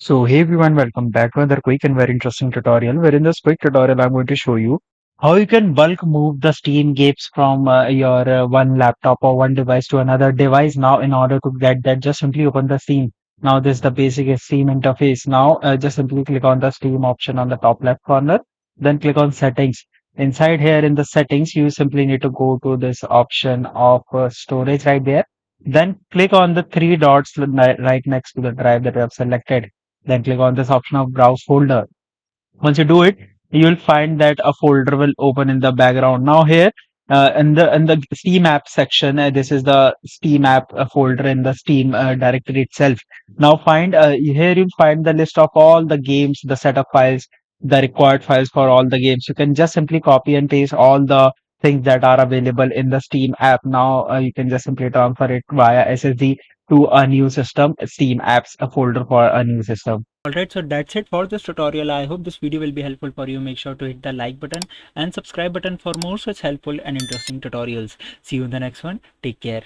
So hey everyone, welcome back to another quick and very interesting tutorial. Where in this quick tutorial, I'm going to show you how you can bulk move the Steam games from your one laptop or one device to another device. Now, in order to get that, just simply open the Steam. Now, this is the basic Steam interface. Now, just simply click on the Steam option on the top left corner. Then click on Settings. Inside here in the settings, you simply need to go to this option of storage right there. Then click on the three dots right next to the drive that you have selected. Then click on this option of browse folder. Once you do it, you will find that a folder will open in the background. Now here in the Steam app section, this is the Steam app folder in the Steam directory itself. Now find here you'll find the list of all the games, the setup files, the required files for all the games. You can just simply copy and paste all the things that are available in the Steam app. Now you can just simply transfer it via SSD to a new system, Steam apps, a folder for a new system. Alright, so that's it for this tutorial. I hope this video will be helpful for you. Make sure to hit the like button and subscribe button for more such helpful and interesting tutorials. See you in the next one. Take care.